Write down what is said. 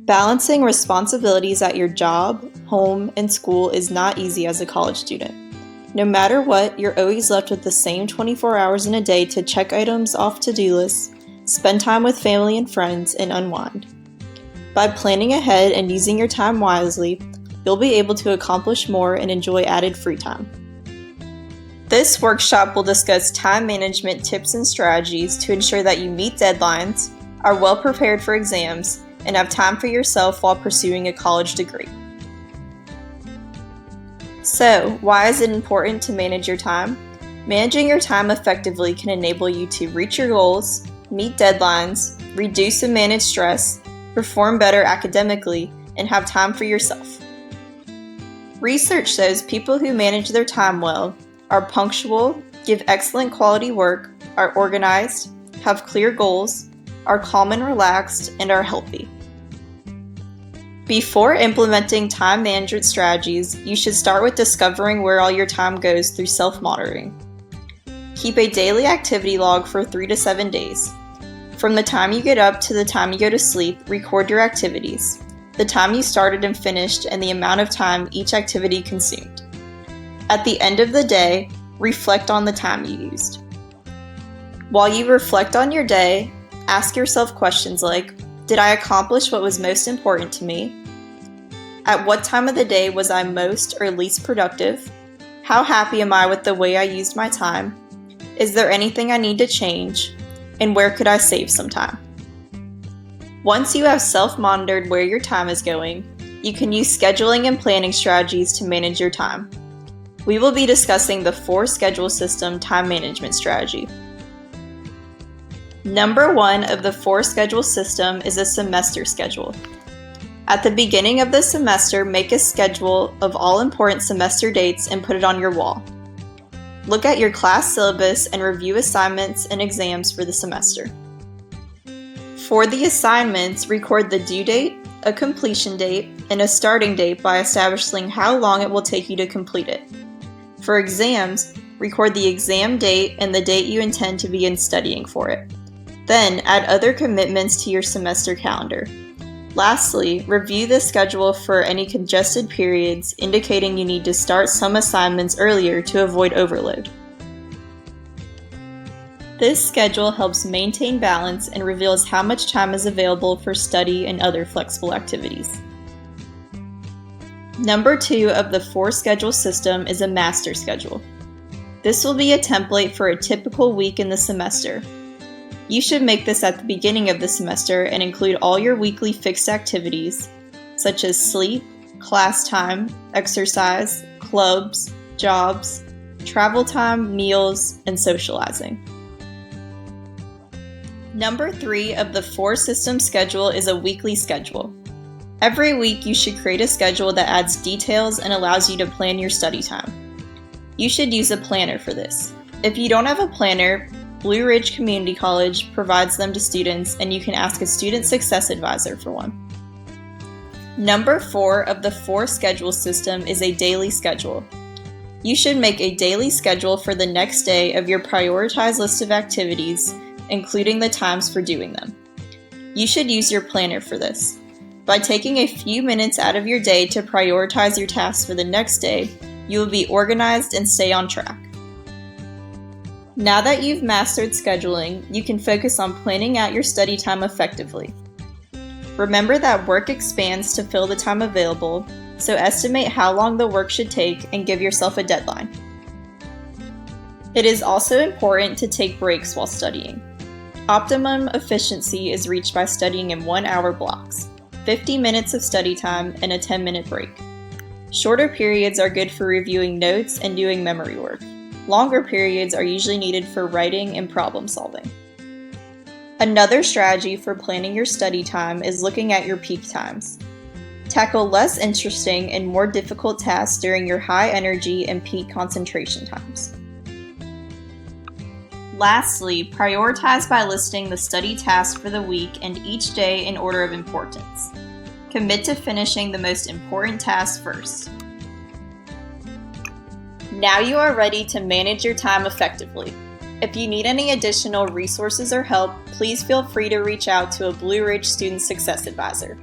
Balancing responsibilities at your job, home, and school is not easy as a college student. No matter what, you're always left with the same 24 hours in a day to check items off to-do lists, spend time with family and friends, and unwind. By planning ahead and using your time wisely, you'll be able to accomplish more and enjoy added free time. This workshop will discuss time management tips and strategies to ensure that you meet deadlines, are well prepared for exams, and have time for yourself while pursuing a college degree. So, why is it important to manage your time? Managing your time effectively can enable you to reach your goals, meet deadlines, reduce and manage stress, perform better academically, and have time for yourself. Research shows people who manage their time well are punctual, give excellent quality work, are organized, have clear goals, are calm and relaxed, and are healthy. Before implementing time management strategies, you should start with discovering where all your time goes through self-monitoring. Keep a daily activity log for 3 to 7 days. From the time you get up to the time you go to sleep, record your activities, the time you started and finished, and the amount of time each activity consumed. At the end of the day, reflect on the time you used. While you reflect on your day, ask yourself questions like, did I accomplish what was most important to me? At what time of the day was I most or least productive? How happy am I with the way I used my time? Is there anything I need to change? And where could I save some time? Once you have self-monitored where your time is going, you can use scheduling and planning strategies to manage your time. We will be discussing the 4-schedule system time management strategy. Number 1 of the 4-schedule system is a semester schedule. At the beginning of the semester, make a schedule of all important semester dates and put it on your wall. Look at your class syllabus and review assignments and exams for the semester. For the assignments, record the due date, a completion date, and a starting date by establishing how long it will take you to complete it. For exams, record the exam date and the date you intend to begin studying for it. Then, add other commitments to your semester calendar. Lastly, review the schedule for any congested periods, indicating you need to start some assignments earlier to avoid overload. This schedule helps maintain balance and reveals how much time is available for study and other flexible activities. Number 2 of the 4-schedule system is a master schedule. This will be a template for a typical week in the semester. You should make this at the beginning of the semester and include all your weekly fixed activities, such as sleep, class time, exercise, clubs, jobs, travel time, meals, and socializing. Number 3 of the 4-system schedule is a weekly schedule. Every week you should create a schedule that adds details and allows you to plan your study time. You should use a planner for this. If you don't have a planner, Blue Ridge Community College provides them to students, and you can ask a student success advisor for one. Number 4 of the 4-schedule system is a daily schedule. You should make a daily schedule for the next day of your prioritized list of activities, including the times for doing them. You should use your planner for this. By taking a few minutes out of your day to prioritize your tasks for the next day, you will be organized and stay on track. Now that you've mastered scheduling, you can focus on planning out your study time effectively. Remember that work expands to fill the time available, so estimate how long the work should take and give yourself a deadline. It is also important to take breaks while studying. Optimum efficiency is reached by studying in 1-hour blocks, 50 minutes of study time, and a 10-minute break. Shorter periods are good for reviewing notes and doing memory work. Longer periods are usually needed for writing and problem solving. Another strategy for planning your study time is looking at your peak times. Tackle less interesting and more difficult tasks during your high energy and peak concentration times. Lastly, prioritize by listing the study tasks for the week and each day in order of importance. Commit to finishing the most important tasks first. Now you are ready to manage your time effectively. If you need any additional resources or help, please feel free to reach out to a Blue Ridge Student Success Advisor.